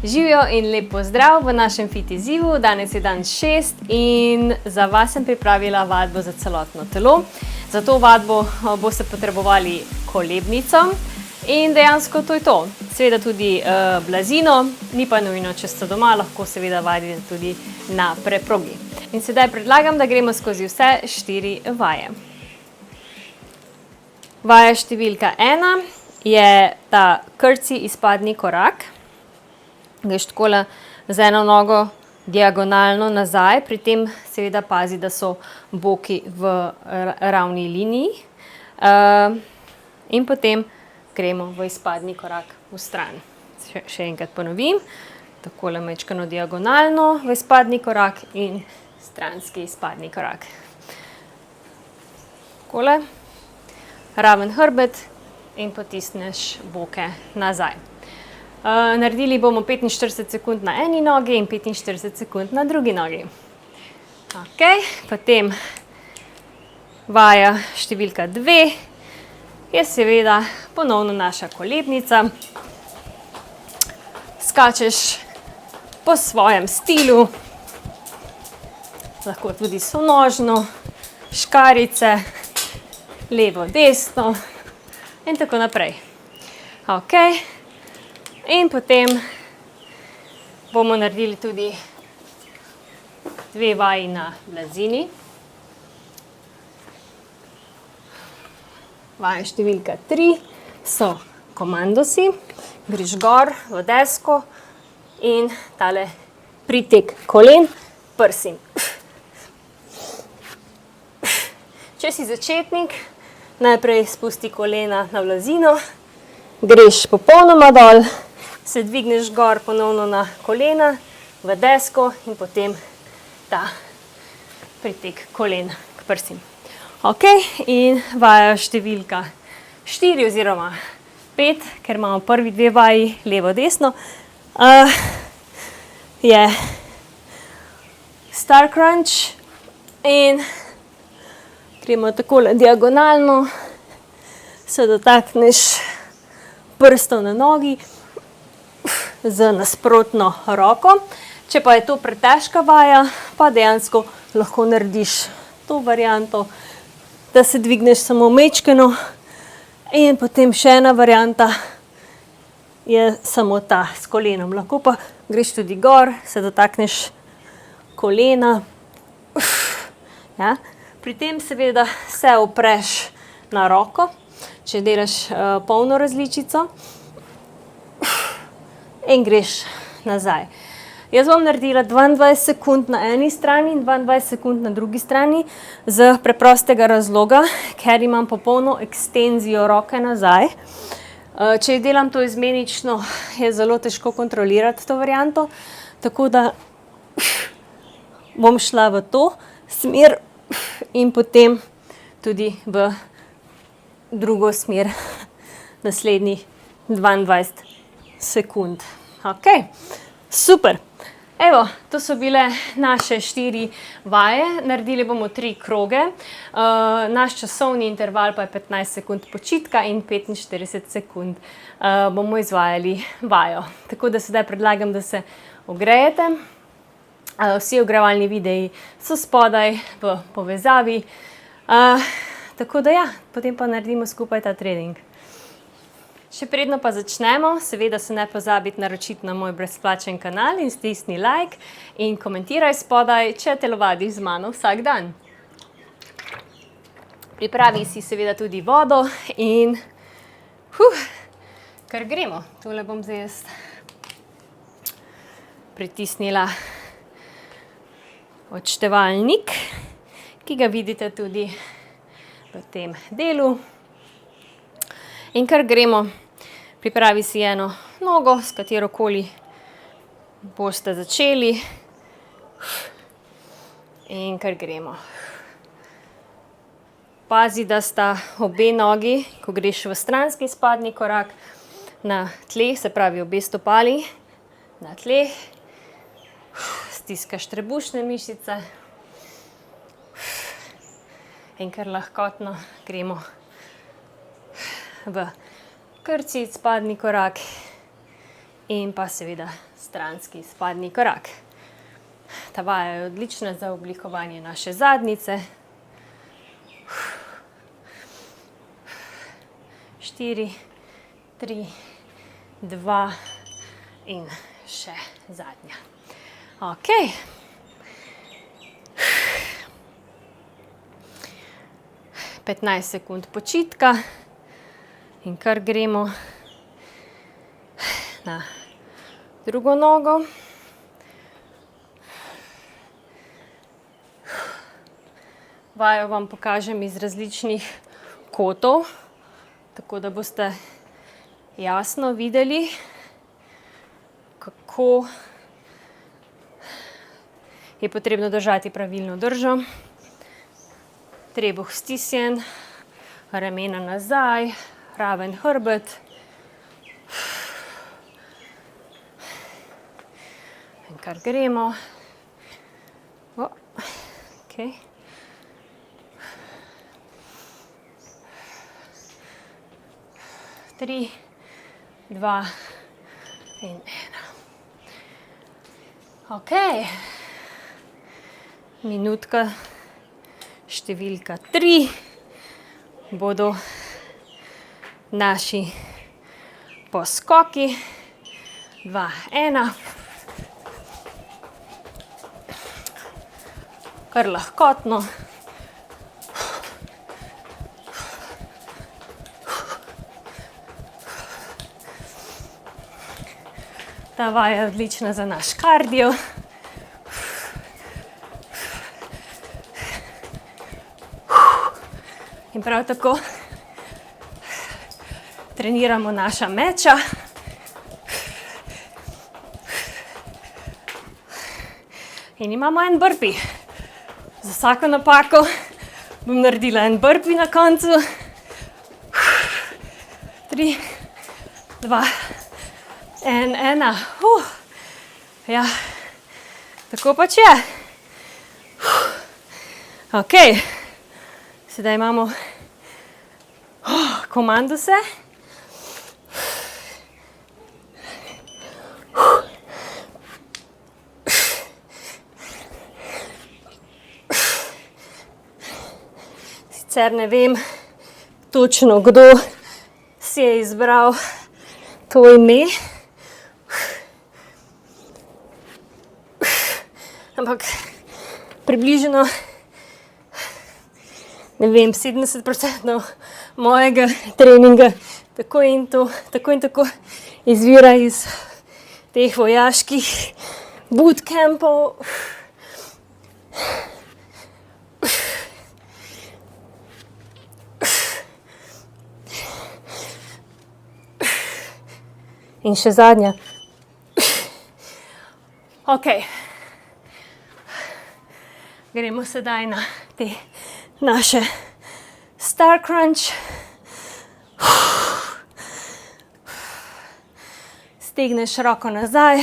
Živijo in lep pozdrav v našem Fit izzivu. Danes je dan 6 in za vas sem pripravila vadbo za celotno telo. Za to vadbo boste potrebovali kolebnico in dejansko to je to. Seveda tudi blazino, ni pa nujno, če ste doma, lahko seveda vadite tudi na preprogi. In sedaj predlagam, da gremo skozi vse 4 vaje. Vaja številka 1 je ta krci izpadni korak. Greš takole z eno nogo diagonalno nazaj, pri tem seveda pazi, da so boki v ravni liniji. In potem gremo v izpadni korak v stran. Še enkrat ponovim, takole majčkeno diagonalno v izpadni korak in stranski izpadni korak. Takole, raven hrbet in potisneš boke nazaj. Naredili bomo 45 sekund na eni nogi in 45 sekund na drugi nogi. Potem vaja številka 2 je seveda ponovno naša kolebnica. Skačeš po svojem stilu, lahko tudi sonožno, škarjice, levo, desno in tako naprej. In potem bomo naredili tudi 2 vaji na blazini. Vaja številka 3 so komandosi. Greš gor v desko in tale pritek kolen, prsi. Če si začetnik, najprej spusti kolena na blazino, greš popolnoma dol, se dvigneš gor ponovno na kolena, v desko in potem ta pritek kolen k prsim. In vaja številka 4 oziroma 5, ker imamo prvi 2 vaji levo, desno, je Star Crunch in gremo takole diagonalno, se dotakneš prstov na nogi z nasprotno roko. Če pa je to pretežka vaja, pa dejansko lahko narediš to varianto, da se dvigneš samo majčkeno in potem še ena varianta je samo ta s kolenom. Lahko pa greš tudi gor, se dotakneš kolena. Pri tem seveda se opreš na roko, če delaš polno različico in greš nazaj. Jaz bom naredila 22 sekund na eni strani in 22 sekund na drugi strani z preprostega razloga, ker imam popolno ekstenzijo roke nazaj. Če delam to izmenično, je zelo težko kontrolirati to varianto, tako da bom šla v to smer in potem tudi v drugo smer naslednjih 22 sekund. Super. Evo, to so bile naše 4 vaje. Naredili bomo 3 kroge. Naš časovni interval pa je 15 sekund počitka in 45 sekund bomo izvajali vajo. Tako da sedaj predlagam, da se ogrejete. Vsi ogrevalni videi so spodaj v povezavi. Tako da ja, potem pa naredimo skupaj ta trening. Še predno pa začnemo, seveda se ne pozabiti naročiti na moj brezplačen kanal in stisni like in komentiraj spodaj, če telovadiš z mano vsak dan. Pripravi si seveda tudi vodo in kar gremo. Tole bom zdaj jaz pritisnila odštevalnik, ki ga vidite tudi v tem delu. In kar gremo, pripravi si eno nogo, s katerokoli boste začeli. In kar gremo. Pazi, da sta obe nogi, ko greš v stranski izpadni korak, na tleh, se pravi obe stopali, na tleh. Stiskaš trebušne mišice. In kar lahkotno gremo v krci izpadni korak in pa seveda stranski spodnji korak. Ta vaja je odlična za oblikovanje naše zadnjice. 4, 3, 2 in še zadnja. Ok. 15 sekund počitka in kar gremo na drugo nogo. Vajo vam pokažem iz različnih kotov, tako da boste jasno videli, kako je potrebno držati pravilno držo. Trebuh stisnjen, ramena nazaj, raven hrbet. In kar gremo. Okay. Tri, dva in ena. Ok. Minutka številka 3 bodo naši poskoki. 2, 1. Kar lahkotno. Ta vaja je odlična za naš kardio. In prav tako treniramo naša meča. In imamo en burpee. Za vsako napako bom naredila en burpee na koncu. 3, 2, 1. Ja, tako pač je. Ok. Sedaj imamo komandose. Sicer ne vem točno, kdo si je izbral to ime. Ampak približno, ne vem, 70% mojega treninga tako in tako izvira iz teh vojaških bootcampov. In še zadnja. Ok. Gremo sedaj na te naše Star Crunch. Stegneš roko nazaj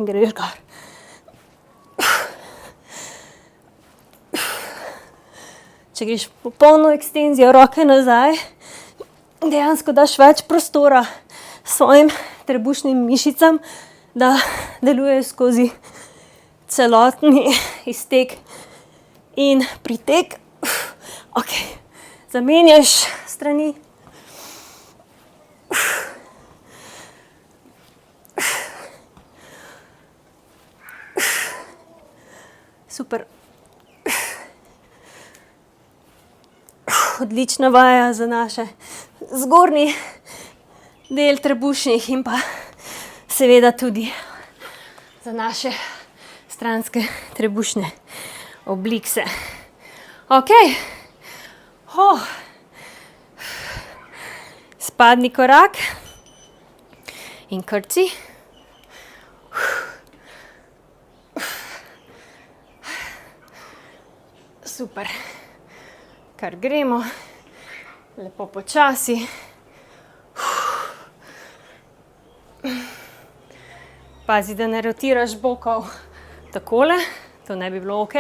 in greš gor. Če greš popolno ekstenzijo roke nazaj, dejansko daš več prostora svojim trebušnim mišicam, da delujejo skozi celotni iztek in pritek. Ok, zamenjaš strani. Super. Odlična vaja za naše zgornji del trebušnih in pa seveda tudi za naše stranske trebušne oblikse. Ok. Spodnji korak in krci. Super. Kar gremo, lepo počasi. Pazi, da ne rotiraš bokov takole, to ne bi bilo ok.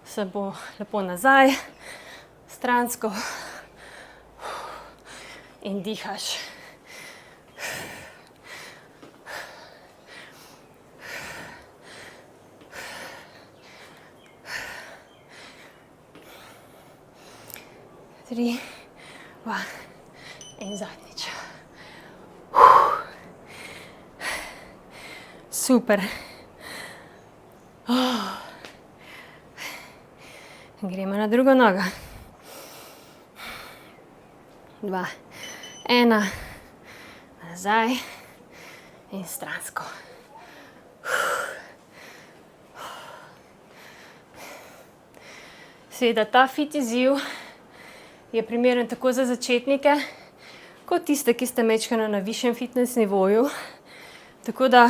Se bo lepo nazaj, stransko. in dihaš. Tri, dva in zadnjič. Super. Gremo na drugo nogo. 2, 1, nazaj in stransko. Seveda ta fit izziv je primeren tako za začetnike, kot tiste, ki ste majčkeno na višjem fitness nivoju. Tako da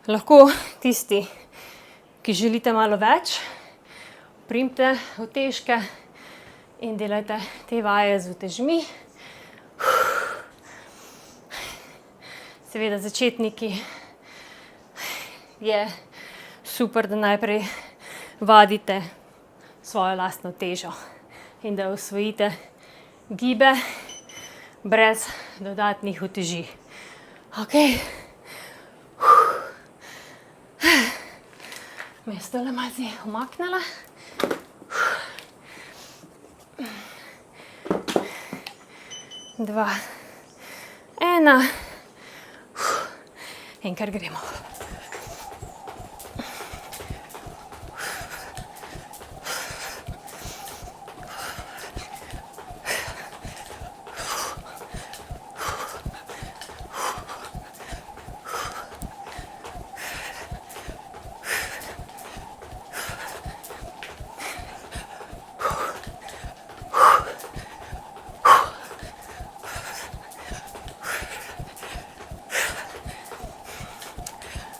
lahko tisti, ki želite malo več, primite utežke in delajte te vaje z utežmi. Seveda začetniki je super, da najprej vadite svojo lastno težo in da osvojite gibe brez dodatnih uteži. Okej. Mesto le malo si umaknila. Dva, ena. In kar gremo.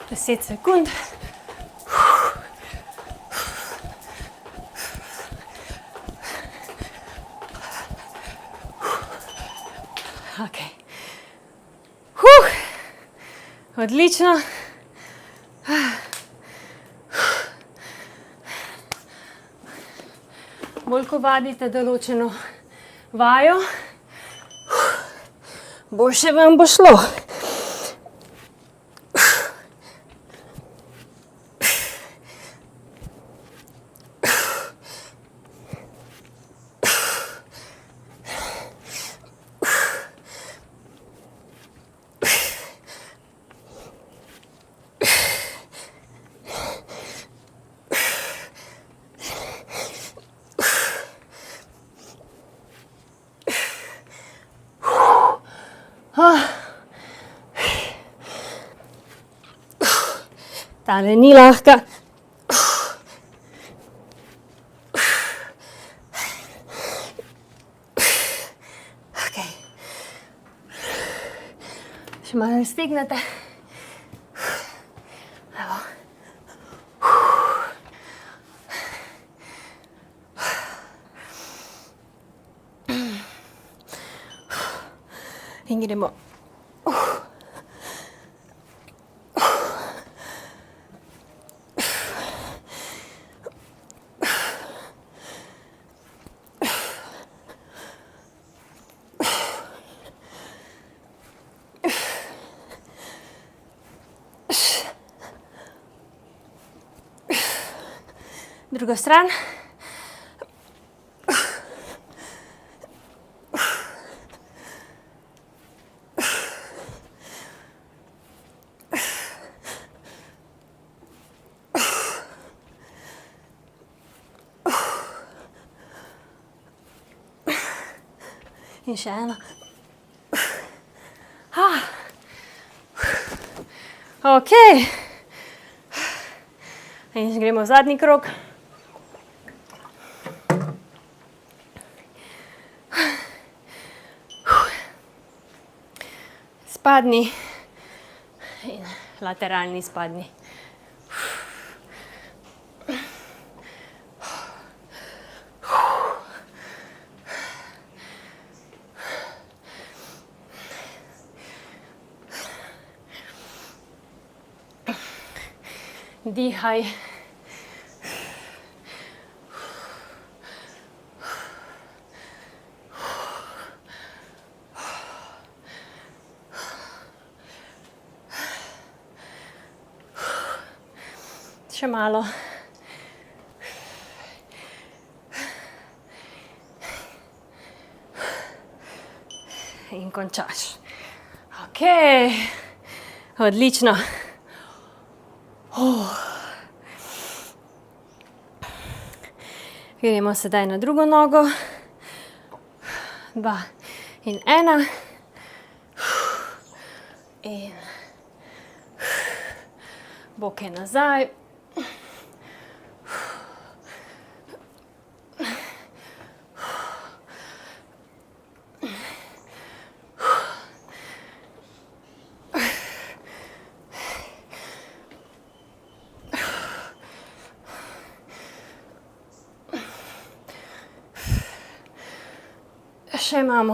Deset sekund. Okej. Odlično. Bolj ko vadite določeno vajo, boljše vam bo šlo. Tale ni lahka. Okej. Še malo raztegnete. Evo. In gremo. Druga stran. In še eno. Okej. In gremo v zadnji krog. Spadni in lateralni spadni. Dihaj. Še malo. In končaš. Ok, odlično. Gremo sedaj na drugo nogo. 2 in 1. In boke nazaj. Še imamo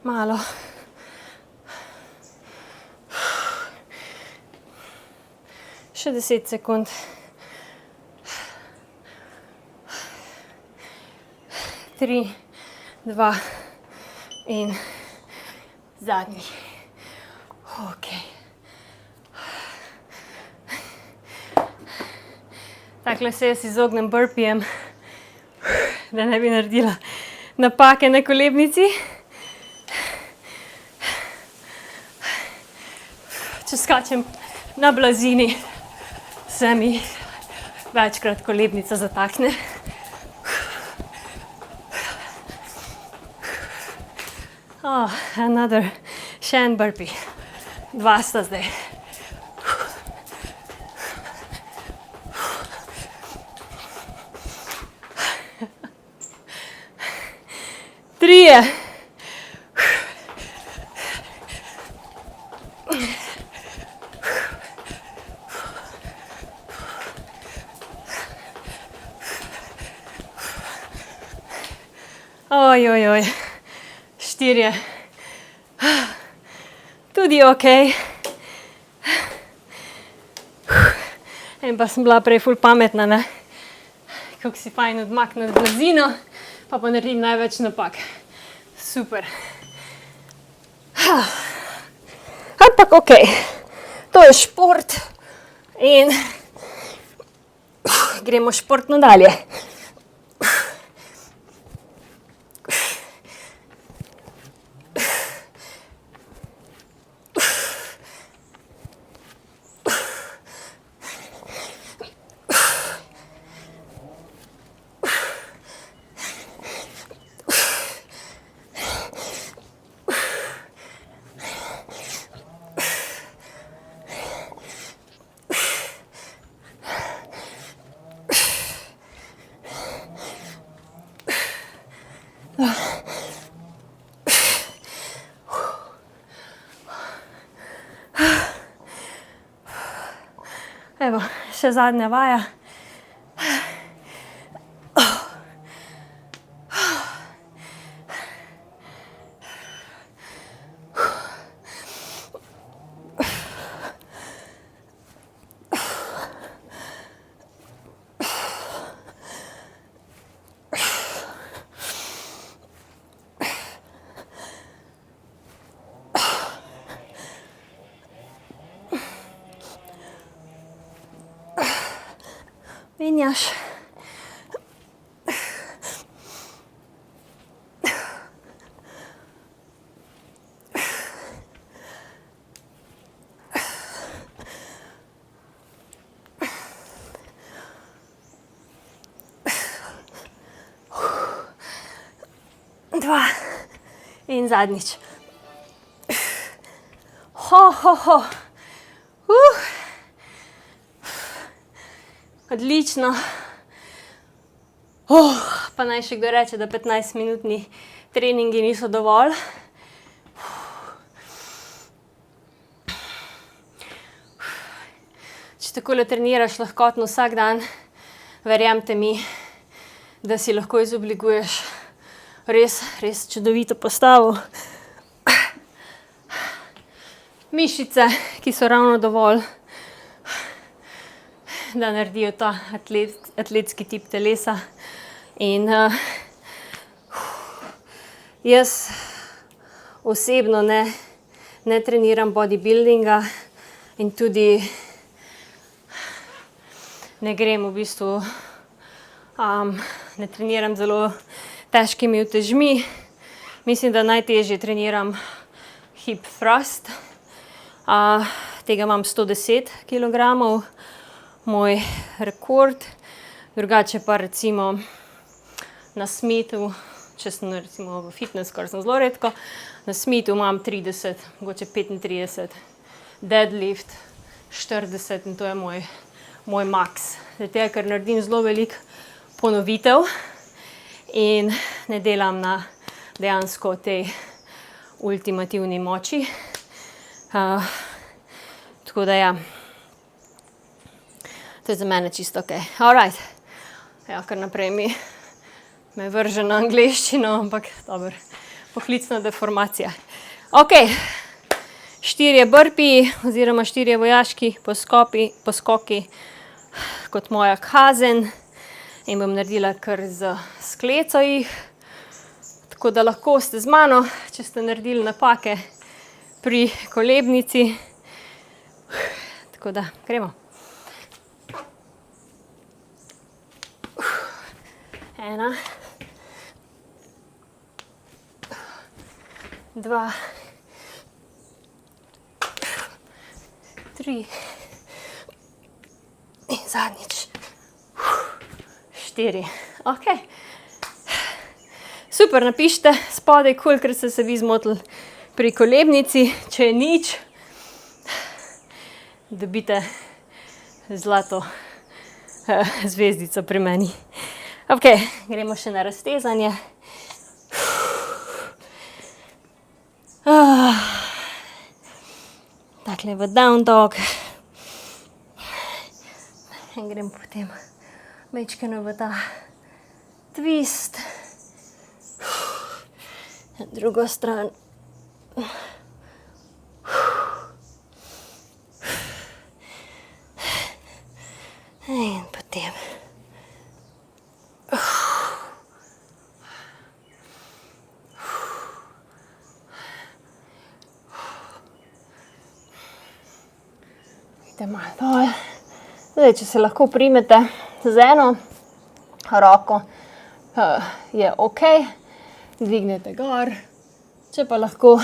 malo. Še 10 sekund. 3, 2 in zadnji. Ok. Takole se jaz izognem burpeejem, da ne bi naredila napake na kolebnici. Če skačem na blazini, se mi večkrat kolebnica zatakne. Še en burpee. 2 sta zdaj. Trije. Ojojoj. 4. Tudi ok. In pa sem bila prej ful pametna, ne? Kako si fajn odmakniti blazino, pa naredim največ napak. Super. Ampak ok, to je šport in gremo športno dalje. Evo, še zadnja vaja. Vinjaš. Dva. In zadnjič. Odlično. Pa naj še kdo reče, da 15-minutni treningi niso dovolj. Če takole treniraš lahkotno vsak dan, verjemite mi, da si lahko izoblikuješ res, res čudovito postavo. Mišice, ki so ravno dovolj, da naredijo ta atletski tip telesa. In jaz osebno ne treniram bodybuildinga in tudi ne grem v bistvu, ne treniram zelo težkimi utežmi. Mislim, da najtežje treniram hip thrust. Tega imam 110 kilogramov, moj rekord. Drugače pa recimo na Smithu, če sem recimo v fitness, kar sem zelo redko, na Smithu imam 30, mogoče 35, deadlift 40 in to je moj max. Zato, ker naredim zelo veliko ponovitev in ne delam na dejansko tej ultimativni moči. Tako da ja, to je za mene čisto ok. Alright. Ja, kar naprej me vrže na angleščino, ampak dobro, poklicna deformacija. Ok, 4 burpee oziroma 4 vojaški poskoki kot moja kazen in bom naredila kar z skleco jih. Tako da lahko ste z mano, če ste naredili napake pri kolebnici. Tako da, gremo. 1, 2, 3 in zadnjič 4. Ok. Super, napišite spodaj, kolikrat ste se vi zmotili pri kolebnici. Če je nič, dobite zlato zvezdico pri meni. Ok, gremo še na raztezanje. Takle v down dog. In grem potem majčkeno v ta twist. Na drugo stran. In potem. Malo dol. Zdaj, če se lahko primete z eno roko, je ok, dvignete gor. Če pa lahko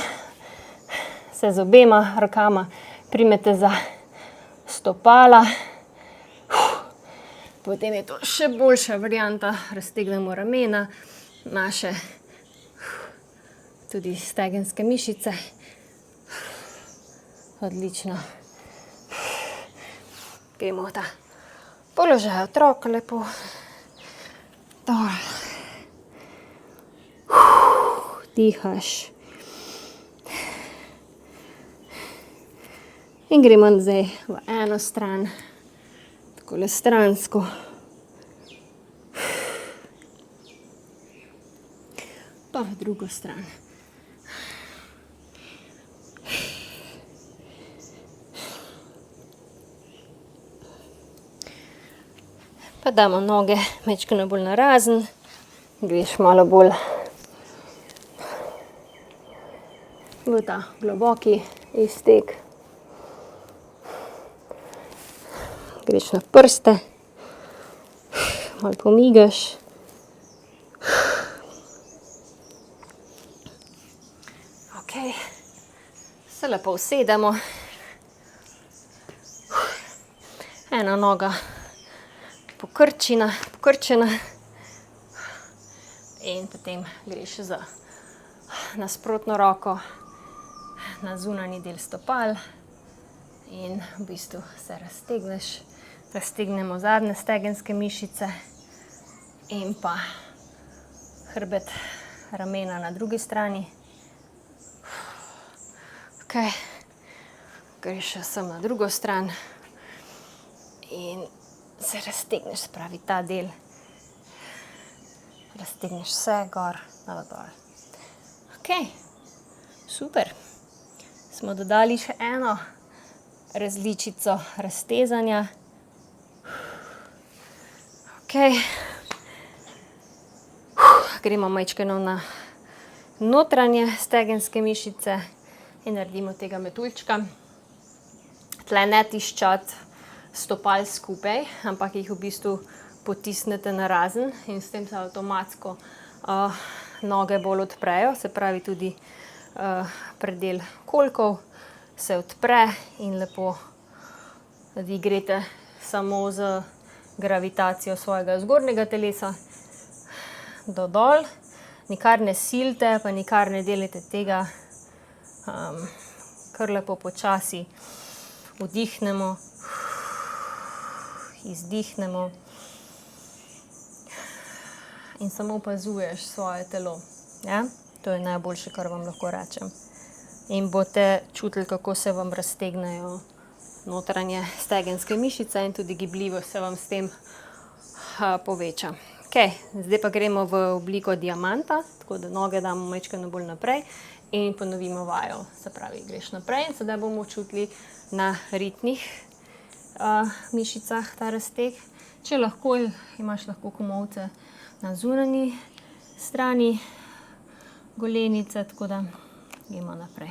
se z obema rokama primete za stopala, potem je to še boljša varianta. Raztegnemo ramena, naše tudi stegenske mišice. Odlično. Gremo v ta položaj otroka lepo. Dol. Dihaš. In gremo zdaj v eno stran, takole stransko. Pa v drugo stran. Pa damo noge majčkeno bolj narazen, greš malo bolj v ta globoki iztek. Greš na prste, malo pomigaš. Ok, se lepo usedemo. Ena noga pokrčena in potem greš za nasprotno roko na zunanji del stopal in v bistvu se raztegneš. Raztegnemo zadnje stegenske mišice in pa hrbet ramena na drugi strani. Ok, greš sem na drugo stran in se raztegneš, spravi ta del. Raztegneš vse gor, navdol. Ok, super. Smo dodali še eno različico raztezanja. Ok. Gremo majčkeno na notranje stegenske mišice in naredimo tega metuljčka. Tle ne tiščati stopal skupaj, ampak jih v bistvu potisnete narazen in s tem se avtomatsko noge bolj odprejo, se pravi tudi predel kolkov se odpre in lepo igrate samo z gravitacijo svojega zgornjega telesa do dol. Nikar ne silite, pa nikar ne delajte tega. Kar lepo počasi vdihnemo, izdihnemo in samo opazuješ svoje telo. Ja? To je najboljše, kar vam lahko rečem. In boste čutili, kako se vam raztegnejo notranje stegenske mišice in tudi gibljivost se vam s tem poveča. Okay, zdaj pa gremo v obliko diamanta, tako da noge damo majčkeno bolj naprej in ponovimo vajo. Se pravi, greš naprej in sedaj bomo čutili na ritnih mišicah ta razteg. Če lahko, imaš lahko komolce na zunanji strani golenice, tako da gremo naprej.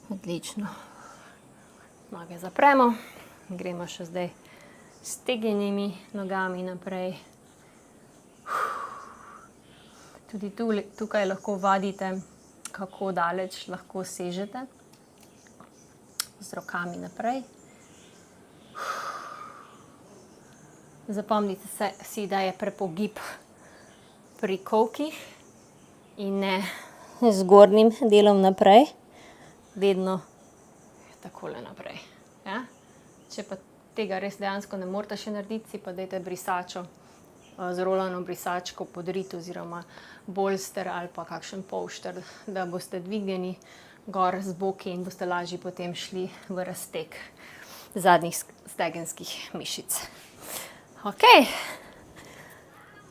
Odlično. Noge zapremo. Gremo še zdaj s stegnjenimi nogami naprej. Tudi tukaj lahko vadite, kako daleč lahko sežete. Z rokami naprej. Zapomnite si, da je prepogib pri kolkih in ne zgornjim delom naprej. Vedno takole naprej. Ja? Če pa tega res dejansko ne morete še narediti, si pa dajte brisačo, zrolano brisačko podriti oziroma bolster ali pa kakšen polšter, da boste dvignjeni gor z boki in boste lažje potem šli v razteg zadnjih stegenskih mišic. Ok.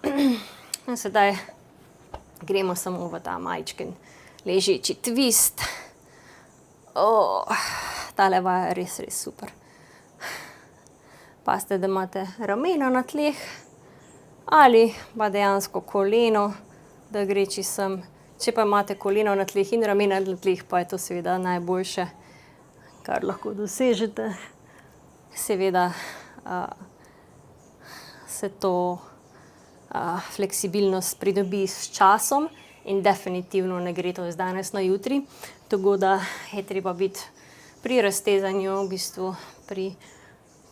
In sedaj gremo samo v ta majčken ležeči twist. Tale vaja je res, res super. Pazite, da imate ramena na tleh ali pa dejansko koleno, da gre sem. Če pa imate koleno na tleh in ramena na tleh, pa je to seveda najboljše, kar lahko dosežete. Seveda se to fleksibilnost pridobi s časom in definitivno ne gre to iz danes na jutri. Tako da je treba biti pri raztezanju, v bistvu pri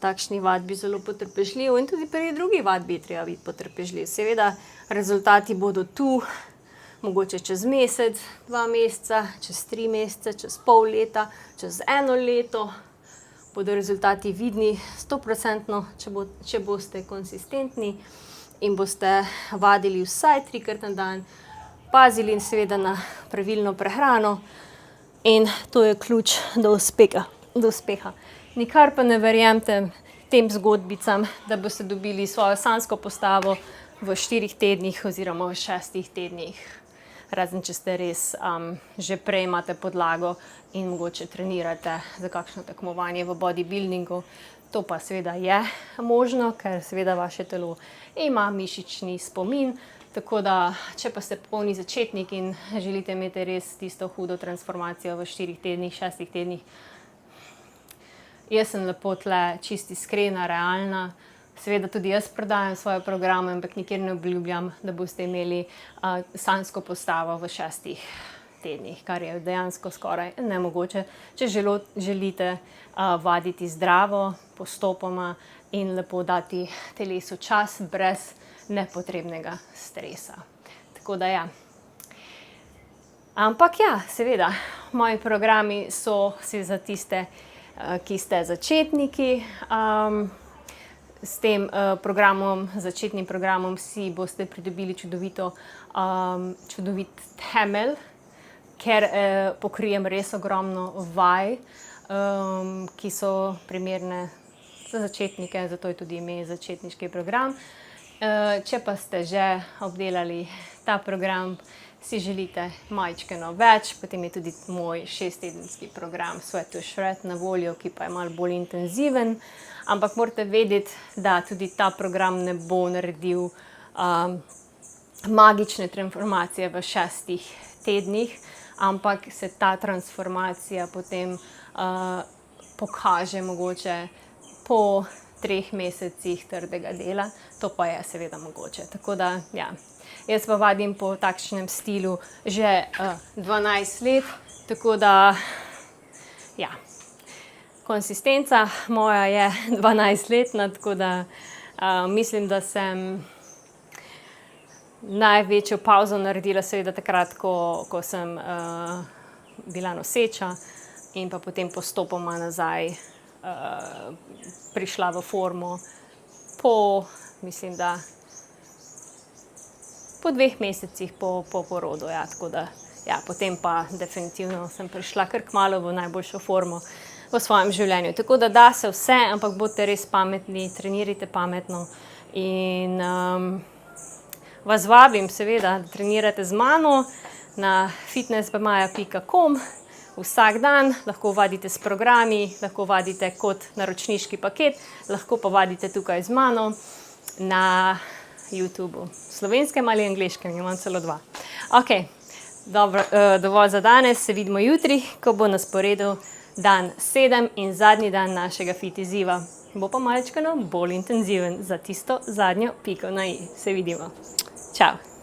takšni vadbi zelo potrpežljiv in tudi pri drugi vadbi je treba biti potrpežljiv. Seveda rezultati bodo tu, mogoče čez mesec, 2 meseca, čez 3 mesece, čez pol leta, čez 1 leto. Bodo rezultati vidni 100%, če boste konsistentni in boste vadili vsaj 3-krat na dan, pazili in seveda na pravilno prehrano. In to je ključ do uspeha. Nikar pa ne verjemite tem zgodbicam, da boste dobili svojo sanjsko postavo v 4 tednih oziroma v 6 tednih. Razen, če ste res že prej imate podlago in mogoče trenirate za kakšno tekmovanje v bodybuildingu. To pa seveda je možno, ker seveda vaše telo ima mišični spomin. Tako da, če pa ste popolni začetnik in želite imeti res tisto hudo transformacijo v 4 tednih, 6 tednih, jaz sem lepo tle čisto iskrena, realna. Seveda tudi jaz prodajam svoje programe, ampak nikjer ne obljubljam, da boste imeli sanjsko postavo v 6 tednih, kar je dejansko skoraj nemogoče, če želite vaditi zdravo, postopoma in lepo dati telesu čas brez nepotrebnega stresa. Tako da ja. Ampak ja, seveda, moji programi so za tiste, ki ste začetniki. S tem programom, začetnim programom si boste pridobili čudovit temelj, ker pokrijem res ogromno vaj, ki so primerne za začetnike, zato je tudi ime začetniški program. Če pa ste že obdelali ta program, si želite majčkeno več, potem je tudi moj 6-tedenski program Sweat to Shred na voljo, ki pa je malo bolj intenziven. Ampak morate vedeti, da tudi ta program ne bo naredil magične transformacije v 6 tednih, ampak se ta transformacija potem pokaže mogoče po 3 mesecih trdega dela, to pa je seveda mogoče. Tako da, ja, jaz pa vadim po takšnem stilu že 12 let, tako da, ja, konsistenca moja je 12-letna, tako da mislim, da sem največjo pavzo naredila seveda takrat, ko sem bila noseča in pa potem postopoma nazaj prišla v formo mislim, da po 2 mesecih po porodu, ja, tako da, ja, potem pa definitivno sem prišla kar kmalu v najboljšo formo v svojem življenju. Tako da da se vse, ampak bodite res pametni, trenirajte pametno in vas vabim seveda, da trenirate z mano na fitnessbemaja.com vsak dan, lahko vadite s programi, lahko vadite kot naročniški paket, lahko pa vadite tukaj z mano na YouTubu, slovenskem ali angleškem, imam celo 2. Ok, dobro, dovolj za danes, se vidimo jutri, ko bo na sporedu dan 7 in zadnji dan našega fit izziva. Bo pa malčkano bolj intenziven za tisto zadnjo piko na i. Se vidimo. Čau!